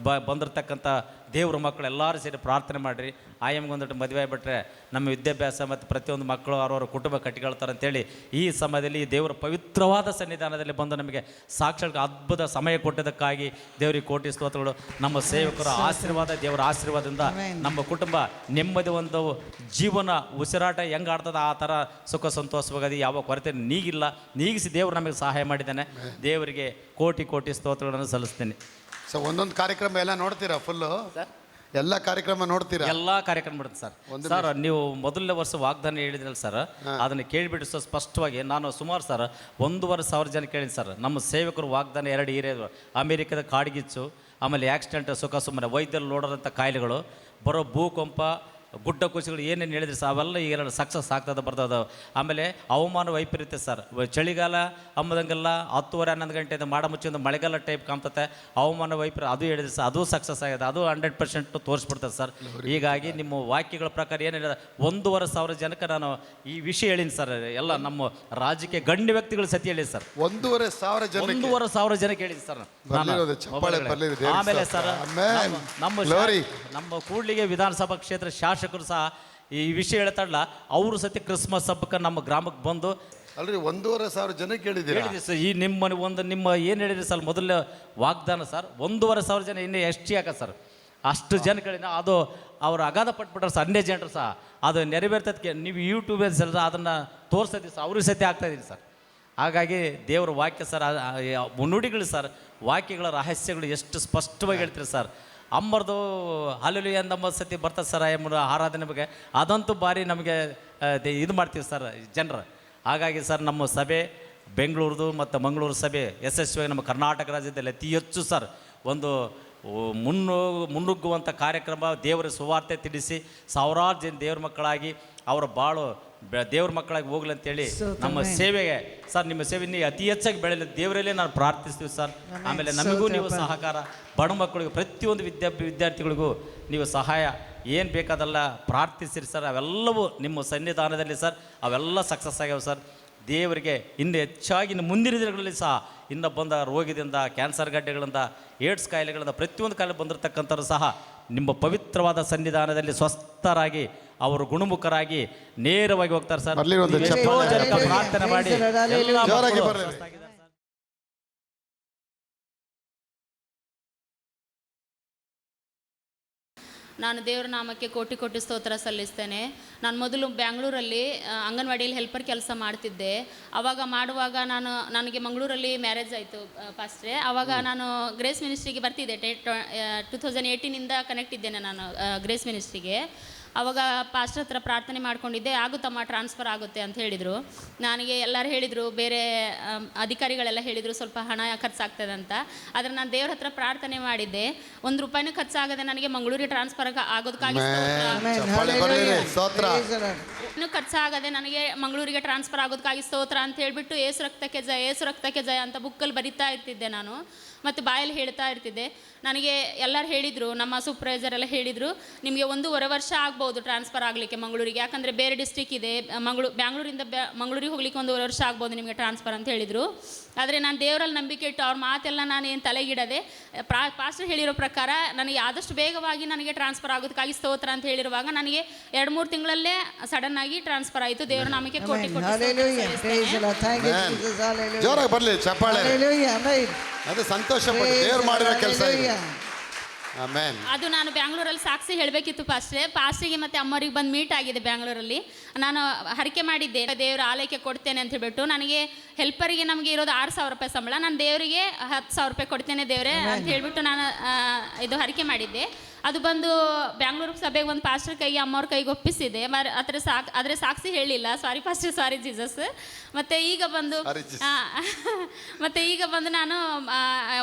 ಬಂದಿರತಕ್ಕಂಥ ದೇವ್ರ ಮಕ್ಕಳು ಎಲ್ಲರೂ ಸೇರಿ ಪ್ರಾರ್ಥನೆ ಮಾಡಿರಿ. ಆಯಮ್ಗೊಂದಿಟ್ಟು ಮದುವೆ ಆಗಿಬಿಟ್ರೆ ನಮ್ಮ ವಿದ್ಯಾಭ್ಯಾಸ ಮತ್ತು ಪ್ರತಿಯೊಂದು ಮಕ್ಕಳು ಅವ್ರವ್ರ ಕುಟುಂಬ ಕಟ್ಟಿಕೊಳ್ತಾರೆ ಅಂತೇಳಿ ಈ ಸಮಯದಲ್ಲಿ ಈ ದೇವರ ಪವಿತ್ರವಾದ ಸನ್ನಿಧಾನದಲ್ಲಿ ಬಂದು ನಮಗೆ ಸಾಕ್ಷಾತ್ ಅದ್ಭುತ ಸಮಯ ಕೊಟ್ಟಿದ್ದಕ್ಕಾಗಿ ದೇವರಿಗೆ ಕೋಟಿ ಸ್ತೋತ್ರಗಳು. ನಮ್ಮ ಸೇವಕರ ಆಶೀರ್ವಾದ, ದೇವರ ಆಶೀರ್ವಾದದಿಂದ ನಮ್ಮ ಕುಟುಂಬ ನೆಮ್ಮದಿ ಒಂದು ಜೀವನ ಉಸಿರಾಟ ಹೆಂಗೆ ಆಡ್ತದೆ ಆ ಥರ ಸುಖ ಸಂತೋಷವಾಗದು. ಯಾವ ಕೊರತೆ ನೀಗಿಸಿ ದೇವರು ನಮಗೆ ಸಹಾಯ ಮಾಡಿದ್ದಾನೆ. ದೇವರಿಗೆ ಕೋಟಿ ಸ್ತೋತ್ರಗಳನ್ನು ಸಲ್ಲಿಸ್ತೇನೆ. ಸೊ ಒಂದೊಂದು ಕಾರ್ಯಕ್ರಮ ಎಲ್ಲ ನೋಡ್ತೀರಾ? ಫುಲ್ಲು ಎಲ್ಲ ಕಾರ್ಯಕ್ರಮ ನೋಡ್ತೀರಾ? ಎಲ್ಲ ಕಾರ್ಯಕ್ರಮ ಬಿಡುತ್ತೆ ಸರ್. ನೀವು ಮೊದಲನೇ ವರ್ಷ ವಾಗ್ದಾನ ಹೇಳಿದ್ರಲ್ಲ ಸರ್, ಅದನ್ನು ಕೇಳಿಬಿಟ್ಟು ಸರ್ ಸ್ಪಷ್ಟವಾಗಿ ನಾನು ಸುಮಾರು ಸರ್ 1,500 ಜನ ಕೇಳಿನಿ ಸರ್. ನಮ್ಮ ಸೇವಕರು ವಾಗ್ದಾನ 2 ಹಿರಿಯರು ಅಮೇರಿಕದ ಕಾಡ್ಗಿಚ್ಚು, ಆಮೇಲೆ ಆಕ್ಸಿಡೆಂಟ್, ಸುಮ್ಮನೆ ವೈದ್ಯರು ನೋಡೋದಂಥ ಕಾಯಿಲೆಗಳು, ಬರೋ ಭೂಕಂಪ, ಗುಡ್ಡ ಕುಸಿಗಳು ಏನೇನು ಹೇಳಿದ್ರಿ ಸರ್ ಅವೆಲ್ಲ ಈಗ ಸಕ್ಸಸ್ ಬರ್ತದೆ. ಆಮೇಲೆ ಹವಾಮಾನ ವೈಪರೀತ್ಯ ಸರ್. ಚಳಿಗಾಲ ಅಂಬದಂಗೆಲ್ಲ 10:30-11 ಗಂಟೆಯಿಂದ ಮಾಡ ಮುಚ್ಚಿಂದ ಮಳೆಗಾಲ ಟೈಪ್ ಕಾಣ್ತತೆ. ಹವಾಮಾನ ವೈಪರೀತ್ಯ ಅದು ಹೇಳಿದ್ರಿ ಸರ್, ಅದು ಸಕ್ಸಸ್ ಆಗಿದೆ. ಅದು 100% ತೋರಿಸ್ಬಿಡ್ತದೆ ಸರ್. ಹೀಗಾಗಿ ನಿಮ್ಮ ವಾಕ್ಯಗಳ ಪ್ರಕಾರ ಏನು ಹೇಳಿದ 1,500 ಜನಕ್ಕೆ ನಾನು ಈ ವಿಷಯ ಹೇಳಿನಿ ಸರ್. ಎಲ್ಲ ನಮ್ಮ ರಾಜಕೀಯ ಗಣ್ಯ ವ್ಯಕ್ತಿಗಳು ಸತಿ ಹೇಳಿ ಸರ್. 1,500 ಜನಕ್ಕೆ ಹೇಳಿನಿ ಸರ್. ಆಮೇಲೆ ಸರ್ ನಮ್ಮ ಕೂಡ್ಲಿಗೆ ವಿಧಾನಸಭಾ ಕ್ಷೇತ್ರ ಶಾಸಕರು ಸಹ ಈ ವಿಷಯ ಹೇಳ್ತಾರಲ್ಲ, ಅವರು ಸತಿ ಕ್ರಿಸ್ಮಸ್ ಹಬ್ಬಕ್ಕೆ ನಮ್ಮ ಗ್ರಾಮಕ್ಕೆ ಬಂದು ಅಲ್ರಿ 1,500 ಜನಕ್ಕೆ ಹೇಳಿದ್ದೀರಿ ಸರ್. ಈ ನಿಮ್ಮ ಏನು ಹೇಳಿದ್ರಿ ಸರ್ ಮೊದಲ ವಾಗ್ದಾನ ಸರ್, 1,500 ಜನ ಇನ್ನೂ ಎಷ್ಟು ಯಾಕ ಸರ್ ಅಷ್ಟು ಜನಗಳಿಂದ ಅದು ಅವರು ಅಗಾಧ ಪಟ್ಬಿಟ್ರೆ ಸರ್. ಅನ್ಯ ಜನರು ಸಹ ಅದು ನೆರವೇರ್ತದಕ್ಕೆ ನೀವು ಯೂಟ್ಯೂಬಲ್ಲಿ ಸರ್ ಅದನ್ನು ತೋರಿಸ್ತೀವಿ ಸರ್, ಅವ್ರಿಗೆ ಸತಿ ಆಗ್ತಾಯಿದ್ದೀನಿ ಸರ್. ಹಾಗಾಗಿ ದೇವರ ವಾಕ್ಯ ಸರ್, ನುಡಿಗಳು ಸರ್, ವಾಕ್ಯಗಳ ರಹಸ್ಯಗಳು ಎಷ್ಟು ಸ್ಪಷ್ಟವಾಗಿ ಹೇಳ್ತೀರಿ ಸರ್. ಅಮ್ಮರದು ಹಲ್ಲೆಲೂಯಾ ಎಂಬ ಸತಿ ಬರ್ತದೆ ಸರ್ ಆರಾಧನೆ ಬಗ್ಗೆ. ಅದಂತೂ ಭಾರಿ ನಮಗೆ ಇದು ಮಾಡ್ತೀವಿ ಸರ್ ಜನರು. ಹಾಗಾಗಿ ಸರ್ ನಮ್ಮ ಸಭೆ ಬೆಂಗಳೂರದು ಮತ್ತು ಮಂಗಳೂರು ಸಭೆ ಯಶಸ್ವಿಯಾಗಿ ನಮ್ಮ ಕರ್ನಾಟಕ ರಾಜ್ಯದಲ್ಲಿ ಅತಿ ಹೆಚ್ಚು ಸರ್ ಒಂದು ಮುನ್ನುಗ್ಗುವಂಥ ಕಾರ್ಯಕ್ರಮ, ದೇವರ ಸುವಾರ್ತೆ ತಿಳಿಸಿ ಸಾವಿರಾರು ಜನ ದೇವ್ರ ಮಕ್ಕಳಾಗಿ ಅವರ ಬಾಳು ದೇವ್ರ ಮಕ್ಕಳಾಗಿ ಹೋಗ್ಲಿ ಅಂತೇಳಿ ನಮ್ಮ ಸೇವೆಗೆ ಸರ್, ನಿಮ್ಮ ಸೇವೆ ನೀವು ಅತಿ ಹೆಚ್ಚಾಗಿ ಬೆಳೆಯಲಿ ದೇವರಲ್ಲೇ ನಾನು ಪ್ರಾರ್ಥಿಸ್ತೀವಿ ಸರ್. ಆಮೇಲೆ ನಮಗೂ ನೀವು ಸಹಕಾರ, ಬಡ ಮಕ್ಕಳಿಗೂ ಪ್ರತಿಯೊಂದು ವಿದ್ಯಾರ್ಥಿಗಳಿಗೂ ನೀವು ಸಹಾಯ ಏನು ಬೇಕಾದಲ್ಲ ಪ್ರಾರ್ಥಿಸಿರಿ ಸರ್, ಅವೆಲ್ಲವೂ ನಿಮ್ಮ ಸನ್ನಿಧಾನದಲ್ಲಿ ಸರ್ ಅವೆಲ್ಲ ಸಕ್ಸಸ್ ಆಗ್ಯಾವ ಸರ್. ದೇವರಿಗೆ ಇನ್ನು ಹೆಚ್ಚಾಗಿ ಇನ್ನು ಮುಂದಿನ ದಿನಗಳಲ್ಲಿ ಸಹ ಇನ್ನು ಬಂದ ರೋಗದಿಂದ, ಕ್ಯಾನ್ಸರ್ ಗಡ್ಡೆಗಳಿಂದ, ಏಡ್ಸ್ ಕಾಯಿಲೆಗಳಿಂದ, ಪ್ರತಿಯೊಂದು ಕಾಯಿಲೆ ಬಂದಿರತಕ್ಕಂಥವ್ರು ಸಹ ನಿಮ್ಮ ಪವಿತ್ರವಾದ ಸನ್ನಿಧಾನದಲ್ಲಿ ಸ್ವಸ್ಥರಾಗಿ ಅವರು ಗುಣಮುಖರಾಗಿ ನೇರವಾಗಿ ಹೋಗ್ತಾರೆ ಸರ್. ಬರ್ಲಿ ಒಂದು ಚಪ್ಪಾಳೆ. ಪ್ರಾರ್ಥನೆ ಮಾಡಿ ಎಲ್ಲ ಜೋರಾಗಿ ಮಕ್ಕಳು ಬರ್ಲಿ. ಸ್ವಸ್ಥಾಗಿದ್ದಾರೆ. ನಾನು ದೇವರ ನಾಮಕ್ಕೆ ಕೋಟಿ ಕೋಟಿ ಸ್ತೋತ್ರ ಸಲ್ಲಿಸ್ತೇನೆ. ನಾನು ಮೊದಲು ಬ್ಯಾಂಗ್ಳೂರಲ್ಲಿ ಅಂಗನವಾಡಿಯಲ್ಲಿ ಹೆಲ್ಪರ್ ಕೆಲಸ ಮಾಡ್ತಿದ್ದೆ. ಆವಾಗ ಮಾಡುವಾಗ ನನಗೆ ಮಂಗಳೂರಲ್ಲಿ ಮ್ಯಾರೇಜ್ ಆಯಿತು ಪಾಸ್ಟ್ರೆ. ಆವಾಗ ನಾನು ಗ್ರೇಸ್ ಮಿನಿಸ್ಟ್ರಿಗೆ ಬರ್ತಿದ್ದೆ. 2018ಇಂದ ಕನೆಕ್ಟ್ ಇದ್ದೇನೆ ನಾನು ಗ್ರೇಸ್ ಮಿನಿಸ್ಟ್ರಿಗೆ. ಆವಾಗ ಪಾಸ್ಟರ್ ಹತ್ರ ಪ್ರಾರ್ಥನೆ ಮಾಡ್ಕೊಂಡಿದ್ದೆ, ಆಗುತ್ತಮ್ಮ ಟ್ರಾನ್ಸ್ಫರ್ ಆಗುತ್ತೆ ಅಂತ ಹೇಳಿದರು. ನನಗೆ ಎಲ್ಲರೂ ಹೇಳಿದರು, ಬೇರೆ ಅಧಿಕಾರಿಗಳೆಲ್ಲ ಹೇಳಿದರು ಸ್ವಲ್ಪ ಹಣ ಖರ್ಚಾಗ್ತದೆ ಅಂತ. ಆದರೆ ನಾನು ದೇವ್ರ ಹತ್ರ ಪ್ರಾರ್ಥನೆ ಮಾಡಿದ್ದೆ, ₹1 ಖರ್ಚಾಗದೆ ನನಗೆ ಮಂಗಳೂರಿಗೆ ಟ್ರಾನ್ಸ್ಫರ್ ಆಗೋದಕ್ಕಾಗಿ ಇನ್ನೂ ಖರ್ಚಾಗದೆ ನನಗೆ ಮಂಗಳೂರಿಗೆ ಟ್ರಾನ್ಸ್ಫರ್ ಆಗೋದಕ್ಕಾಗಿ ಸ್ತೋತ್ರ ಅಂತ ಹೇಳಿಬಿಟ್ಟು ಏಸು ರಕ್ತಕ್ಕೆ ಜಯ, ಏಸು ರಕ್ತಕ್ಕೆ ಜಯ ಅಂತ ಬುಕ್ಕಲ್ಲಿ ಬರಿತಾ ಇರ್ತಿದ್ದೆ ನಾನು, ಮತ್ತು ಬಾಯಲ್ಲಿ ಹೇಳ್ತಾ ಇರ್ತಿದ್ದೆ. ನನಗೆ ಎಲ್ಲರೂ ಹೇಳಿದರು, ನಮ್ಮ ಸೂಪರ್ವೈಸರ್ ಎಲ್ಲ ಹೇಳಿದರು, ನಿಮಗೆ 1.5 ವರ್ಷ ಆಗ್ಬೋದು ಟ್ರಾನ್ಸ್ಫರ್ ಆಗಲಿಕ್ಕೆ ಮಂಗಳೂರಿಗೆ, ಯಾಕಂದರೆ ಬೇರೆ ಡಿಸ್ಟ್ರಿಕ್ ಇದೆ, ಬ್ಯಾಂಗ್ಳೂರಿಂದ ಮಂಗಳೂರಿಗೆ ಹೋಗ್ಲಿಕ್ಕೆ 1.5 ವರ್ಷ ಆಗ್ಬೋದು ನಿಮಗೆ ಟ್ರಾನ್ಸ್ಫರ್ ಅಂತ ಹೇಳಿದರು. ಆದರೆ ನಾನು ದೇವರಲ್ಲಿ ನಂಬಿಕೆ ಇಟ್ಟು ಅವ್ರ ಮಾತೆಲ್ಲ ನಾನು ಏನು ತಲೆಗಿಡದೆ ಪಾಸ್ಟರ್ ಹೇಳಿರೋ ಪ್ರಕಾರ ನನಗೆ ಆದಷ್ಟು ಬೇಗವಾಗಿ ನನಗೆ ಟ್ರಾನ್ಸ್ಫರ್ ಆಗೋದಕ್ಕಾಗಿ ಸ್ತೋತ್ರ ಅಂತ ಹೇಳಿರುವಾಗ ನನಗೆ 2-3 ತಿಂಗಳಲ್ಲೇ ಸಡನ್ ಆಗಿ ಟ್ರಾನ್ಸ್ಫರ್ ಆಯಿತು. ದೇವರ ನಾಮಕ್ಕೆ ಕೋಟಿ ಜೋರಾಗಿ ಬರ್ಲಿ ಚಪ್ಪಾಳೆ. ಅದು ಸಂತೋಷ ಪಟ್ಟು ದೇವ್ರು ಮಾಡಿರೋ ಕೆಲಸ. ಅದು ನಾನು ಬ್ಯಾಂಗ್ಳೂರಲ್ಲಿ ಸಾಕ್ಷಿ ಹೇಳಬೇಕಿತ್ತು ಪಾಸ್ಟ್ರಿಗೆ ಮತ್ತು ಅಮ್ಮವ್ರಿಗೆ ಬಂದು ಮೀಟ್ ಆಗಿದೆ ಬ್ಯಾಂಗ್ಳೂರಲ್ಲಿ. ನಾನು ಹರಕೆ ಮಾಡಿದ್ದೆ ದೇವರ ಆಲಯಕ್ಕೆ ಕೊಡ್ತೇನೆ ಅಂತ ಹೇಳ್ಬಿಟ್ಟು. ನನಗೆ ಹೆಲ್ಪರಿಗೆ ನಮಗೆ ಇರೋದು ₹6,000 ಸಂಬಳ, ನಾನು ದೇವರಿಗೆ ₹10,000 ಕೊಡ್ತೇನೆ ದೇವರೇ ಅಂತ ಹೇಳ್ಬಿಟ್ಟು ನಾನು ಇದು ಹರಕೆ ಮಾಡಿದ್ದೆ. ಅದು ಬಂದು ಬ್ಯಾಂಗ್ಳೂರು ಸಭೆಗೆ ಒಂದು ಪಾಸ್ಟರ್ ಕೈಗೆ ಅಮ್ಮವ್ರ ಕೈಗೆ ಒಪ್ಪಿಸಿದೆ. ಆದರೆ ಸಾಕ್ಷಿ ಹೇಳಿಲ್ಲ. ಸಾರಿ ಪಾಸ್ಟರ್, ಸಾರಿ ಜೀಸಸ್. ಮತ್ತು ಈಗ ಬಂದು ನಾನು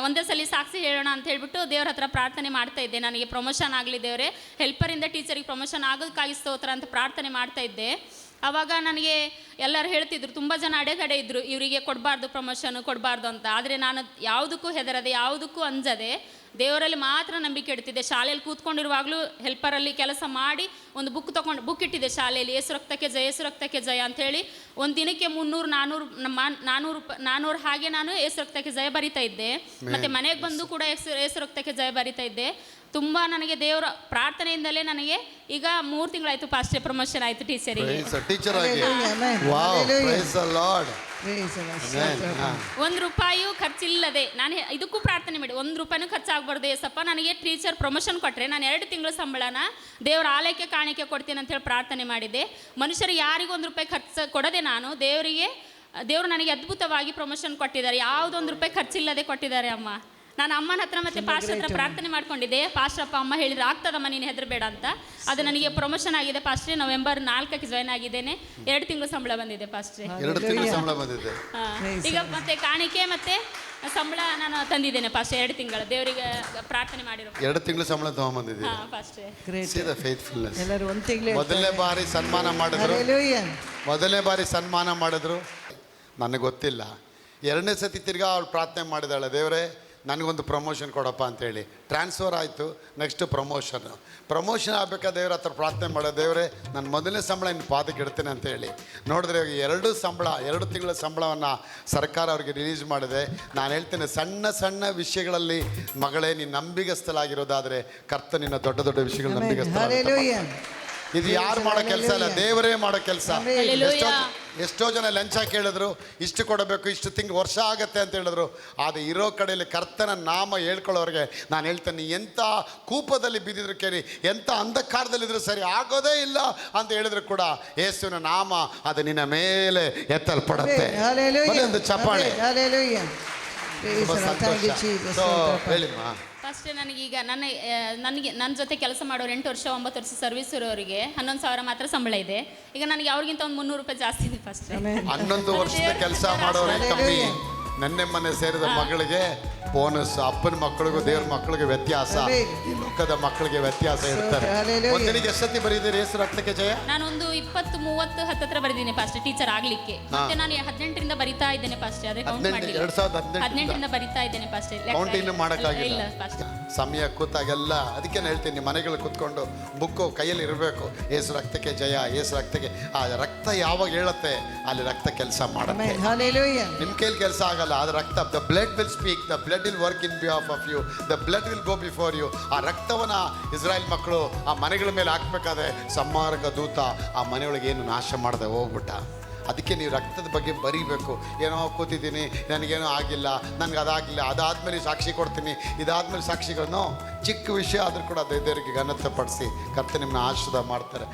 ಒಂದೇ ಸಲ ಸಾಕ್ಷಿ ಹೇಳೋಣ ಅಂತ ಹೇಳ್ಬಿಟ್ಟು ದೇವ್ರ ಹತ್ರ ಪ್ರಾರ್ಥನೆ ಮಾಡ್ತಾ ಇದ್ದೆ. ನನಗೆ ಪ್ರಮೋಷನ್ ಆಗಲಿ ದೇವರೇ, ಹೆಲ್ಪರಿಂದ ಟೀಚರಿಗೆ ಪ್ರಮೋಷನ್ ಆಗೋದಕ್ಕಾಗಿ ಸ್ತೋತ್ರ ಅಂತ ಪ್ರಾರ್ಥನೆ ಮಾಡ್ತಾ ಇದ್ದೆ. ಆವಾಗ ನನಗೆ ಎಲ್ಲರೂ ಹೇಳ್ತಿದ್ರು, ತುಂಬ ಜನ ಅಡೆತಡೆ ಇದ್ದರು, ಇವರಿಗೆ ಕೊಡಬಾರ್ದು ಪ್ರಮೋಷನ್ ಕೊಡಬಾರ್ದು ಅಂತ. ಆದರೆ ನಾನು ಯಾವುದಕ್ಕೂ ಹೆದರದೆ, ಯಾವುದಕ್ಕೂ ಅಂಜದೆ ದೇವರಲ್ಲಿ ಮಾತ್ರ ನಂಬಿಕೆ ಇಡ್ತಿದ್ದೆ. ಶಾಲೆಯಲ್ಲಿ ಕೂತ್ಕೊಂಡಿರುವಾಗಲೂ ಹೆಲ್ಪರಲ್ಲಿ ಕೆಲಸ ಮಾಡಿ ಒಂದು ಬುಕ್ ಇಟ್ಟಿದ್ದೆ ಶಾಲೆಯಲ್ಲಿ, ಏಸು ರಕ್ತಕ್ಕೆ ಜಯ, ಏಸು ರಕ್ತಕ್ಕೆ ಜಯ ಅಂಥೇಳಿ. ಒಂದು ದಿನಕ್ಕೆ 300-400 ಹಾಗೆ ನಾನು ಏಸು ರಕ್ತಕ್ಕೆ ಜಯ ಬರಿತಾ ಇದ್ದೆ. ಮತ್ತು ಮನೆಗೆ ಬಂದು ಕೂಡ ಏಸು ರಕ್ತಕ್ಕೆ ಜಯ ಬರಿತಾ ಇದ್ದೆ. ತುಂಬ ನನಗೆ ದೇವರ ಪ್ರಾರ್ಥನೆಯಿಂದಲೇ ನನಗೆ ಈಗ 3 ತಿಂಗಳಾಯಿತು ಪಾಸ್ಟರ್, ಪ್ರಮೋಷನ್ ಆಯಿತು ಟೀಚರಿಗೆ. ₹1 ಖರ್ಚಿಲ್ಲದೆ ನಾನು ಇದಕ್ಕೂ ಪ್ರಾರ್ಥನೆ ಮಾಡಿ, ₹1 ಖರ್ಚಾಗಬಾರ್ದು ಏಸಪ್ಪ, ನನಗೆ ಟೀಚರ್ ಪ್ರಮೋಷನ್ ಕೊಟ್ಟರೆ ನಾನು 2 ತಿಂಗಳ ಸಂಬಳನ ದೇವರ ಆಲಯಕ್ಕೆ ಕಾಣಿಕೆ ಕೊಡ್ತೇನೆ ಅಂತೇಳಿ ಪ್ರಾರ್ಥನೆ ಮಾಡಿದ್ದೆ. ಮನುಷ್ಯರು ಯಾರಿಗೂ ₹1 ಖರ್ಚು ಕೊಡದೆ ನಾನು ದೇವರು ನನಗೆ ಅದ್ಭುತವಾಗಿ ಪ್ರಮೋಷನ್ ಕೊಟ್ಟಿದ್ದಾರೆ. ಯಾವುದೊಂದು ರೂಪಾಯಿ ಖರ್ಚಿಲ್ಲದೆ ಕೊಟ್ಟಿದ್ದಾರೆ ಅಮ್ಮ. ನಾನು ಅಮ್ಮನ ಹತ್ರ ಮತ್ತು ಪಾಸ್ಟರ್ ಹತ್ರ ಪ್ರಾರ್ಥನೆ ಮಾಡ್ಕೊಂಡಿದ್ದೆ. ಪಾಸ್ಟರ್ ಅಮ್ಮ ಹೇಳಿದ್ರು, ಆಗ್ತದಮ್ಮ ನೀನು ಹೆದರಬೇಡ ಅಂತ. ಅದು ನನಗೆ ಪ್ರಮೋಷನ್ ಆಗಿದೆ ಪಾಸ್ಟ್ರೆ. November 4ಕ್ಕೆ ಜಾಯ್ನ್ ಆಗಿದ್ದೇನೆ. 2 ತಿಂಗಳು ಸಂಬಳ ಬಂದಿದೆ ಪಾಸ್ಟ್ರೆ. 2 ತಿಂಗಳು ಸಂಬಳ ಬಂದಿದೆ. ಈಗ ಮತ್ತೆ ಕಾಣಿಕೆ ಮತ್ತೆ ಸಂಬಳ ನಾನು ತಂದಿದ್ದೇನೆ ಪಾಸ್ಟ್ರೆ. 2 ತಿಂಗಳು ದೇವರಿಗೆ ಪ್ರಾರ್ಥನೆ ಮಾಡಿರೋ 2 ತಿಂಗಳು ಸಂಬಳ ತಗೊಂಡ್ಬಂದಿದ್ದೆ ಪಾಸ್ಟ್ರೆ. ಮೊದಲನೇ ಬಾರಿ ಸನ್ಮಾನ ಮಾಡಿದ್ರು ನನಗೆ ಗೊತ್ತಿಲ್ಲ. 2ನೇ ಸತಿ ತಿರ್ಗಾ ಅವಳು ಪ್ರಾರ್ಥನೆ ಮಾಡಿದಾಳೆ, ದೇವರೇ ನನಗೊಂದು ಪ್ರಮೋಷನ್ ಕೊಡಪ್ಪ ಅಂತೇಳಿ. ಟ್ರಾನ್ಸ್ಫರ್ ಆಯಿತು. ನೆಕ್ಸ್ಟ್ ಪ್ರಮೋಷನ್ ಆಗಬೇಕಾ ದೇವ್ರ ಹತ್ರ ಪ್ರಾರ್ಥನೆ ಮಾಡೋ, ದೇವರೇ ನಾನು ಮೊದಲನೇ ಸಂಬಳ ಇನ್ನು ಪಾದಕ್ಕೆ ಇಡ್ತೇನೆ ಅಂತೇಳಿ. ನೋಡಿದ್ರೆ 2 ತಿಂಗಳ ಸಂಬಳವನ್ನು ಸರ್ಕಾರ ಅವ್ರಿಗೆ ರಿಲೀಸ್ ಮಾಡಿದೆ. ನಾನು ಹೇಳ್ತೇನೆ, ಸಣ್ಣ ಸಣ್ಣ ವಿಷಯಗಳಲ್ಲಿ ಮಗಳೇ ನೀನು ನಂಬಿಗಸ್ತಲಾಗಿರೋದಾದರೆ ಕರ್ತ ನಿನ್ನ ದೊಡ್ಡ ದೊಡ್ಡ ವಿಷಯಗಳು ನಂಬಿಗಸ್ತಲಾಗಿರುತ್ತೆ. ಇದು ಯಾರು ಮಾಡೋ ಕೆಲಸ ಇಲ್ಲ, ದೇವರೇ ಮಾಡೋ ಕೆಲಸ. ಎಷ್ಟೋ ಜನ ಲಂಚ ಕೇಳಿದ್ರು, ಇಷ್ಟು ಕೊಡಬೇಕು, ಇಷ್ಟು ವರ್ಷ ಆಗತ್ತೆ ಅಂತ ಹೇಳಿದ್ರು. ಆದರೆ ಇರೋ ಕಡೆಯಲ್ಲಿ ಕರ್ತನ ನಾಮ ಹೇಳ್ಕೊಳ್ಳೋರಿಗೆ ನಾನು ಹೇಳ್ತೇನೆ, ಎಂಥ ಕೂಪದಲ್ಲಿ ಬಿದ್ದಿದ್ರು ಕೇಳಿ, ಎಂಥ ಅಂಧಕಾರದಲ್ಲಿದ್ರು ಸರಿ, ಆಗೋದೇ ಇಲ್ಲ ಅಂತ ಹೇಳಿದ್ರು ಕೂಡ ಯೇಸುವಿನ ನಾಮ ಅದು ನಿನ್ನ ಮೇಲೆ ಎತ್ತಲ್ಪಡುತ್ತೆ. ಒಂದು ಚಪ್ಪಾಳೆ. ಹೇಳಿಮ್ಮ ಫಸ್ಟ್ ನನಗೀಗ ನನ್ನ ಜೊತೆ ಕೆಲಸ ಮಾಡೋರು 8 ವರ್ಷ 9 ವರ್ಷ ಸರ್ವಿಸ್ ಇರೋರಿಗೆ 11,000 ಮಾತ್ರ ಸಂಬಳ ಇದೆ. ಈಗ ನನಗೆ ಅವ್ರಿಗಿಂತ ಒಂದು ₹300 ಜಾಸ್ತಿ ಇದೆ. ಫಸ್ಟ್ 11 ವರ್ಷದ ಕೆಲಸ ಮಾಡೋರೇ ಕಮ್ಮಿ. ನನ್ನೆ ಮನೆ ಸೇರಿದ ಮಗಳಿಗೆ ಬೋನಸ್. ಅಪ್ಪನ ಮಕ್ಕಳಿಗೂ ದೇವ್ರ ಮಕ್ಕಳಿಗೆ ವ್ಯತ್ಯಾಸ, ಈ ಲೋಕದ ಮಕ್ಕಳಿಗೆ ವ್ಯತ್ಯಾಸ ಇರ್ತಾರೆ. ಒಂದಿನಿಗೆ ಎಷ್ಟೊತ್ತಿ ಬರೀತೀರಿ ಯೇಸು ರಕ್ತಕ್ಕೆ ಜಯ? ನಾನೊಂದು 20-30 ಹತ್ತತ್ರ ಬರೆದಿದ್ದೀನಿ ಫಸ್ಟ್ ಟೀಚರ್ ಆಗ್ಲಿಕ್ಕೆ. ಮತ್ತೆ ನಾನು 18ರಿಂದ ಬರಿತಾ ಇದ್ದೇನೆ ಫಸ್ಟ್. ಅದೇ ಕೌಂಟ್ ಮಾಡಿಲ್ಲ. 18ರಿಂದ ಬರಿತಾ ಇದ್ದೇನೆ ಫಸ್ಟ್. ಕೌಂಟ್ ಇನ್ನು ಮಾಡಕ್ಕಾಗಿಲ್ಲ. ಇಲ್ಲ ಫಸ್ಟ್ ಸಮಯ ಕೂತಾಗೆಲ್ಲ ಅದಕ್ಕೆ ಹೇಳ್ತೀನಿ, ಮನೆಗಳು ಕೂತ್ಕೊಂಡು ಬುಕ್ಕು ಕೈಯಲ್ಲಿ ಇರಬೇಕು. ಏಸು ರಕ್ತಕ್ಕೆ ಜಯ, ಏಸು ರಕ್ತಕ್ಕೆ. ಆ ರಕ್ತ ಯಾವಾಗ ಹೇಳುತ್ತೆ ಅಲ್ಲಿ ರಕ್ತ ಕೆಲಸ ಮಾಡುತ್ತೆ. ನಿಮ್ಮ ಕೈಲಿ ಕೆಲಸ ಆಗಲ್ಲ, ಅದು ರಕ್ತ. The blood will speak, the blood will work in behalf of you, the blood will go before you. ಆ ರಕ್ತವನ್ನ ಇಸ್ರಾಯೇಲ್ ಮಕ್ಕಳು ಆ ಮನೆಗಳ ಮೇಲೆ ಹಾಕ್ಬೇಕಾದ್ರೆ ಸಂಹಾರಕ ದೂತ ಆ ಮನೆಯೊಳಗೆ ಏನು ನಾಶ ಮಾಡದೆ ಹೋಗ್ಬಿಟ್ಟ. ಅದಕ್ಕೆ ನೀವು ರಕ್ತದ ಬಗ್ಗೆ ಬರೀಬೇಕು. ಏನೋ ಕೂತಿದ್ದೀನಿ, ನನಗೇನೋ ಆಗಿಲ್ಲ, ನನಗೆ ಅದಾಗಿಲ್ಲ, ಅದಾದ್ಮೇಲೆ ಸಾಕ್ಷಿ ಕೊಡ್ತೀನಿ, ಇದಾದ್ಮೇಲೆ ಸಾಕ್ಷಿಗಳನ್ನು ಚಿಕ್ಕ ವಿಷಯ ಆದರೂ ಕೂಡ ದೇವರಿಗೆ ಘನತೆ ಪಡಿಸಿ ಕರ್ತನ ನಿಮ್ಮನ್ನ ಆಶೀರ್ವಾದ ಮಾಡ್ತಾರೆ.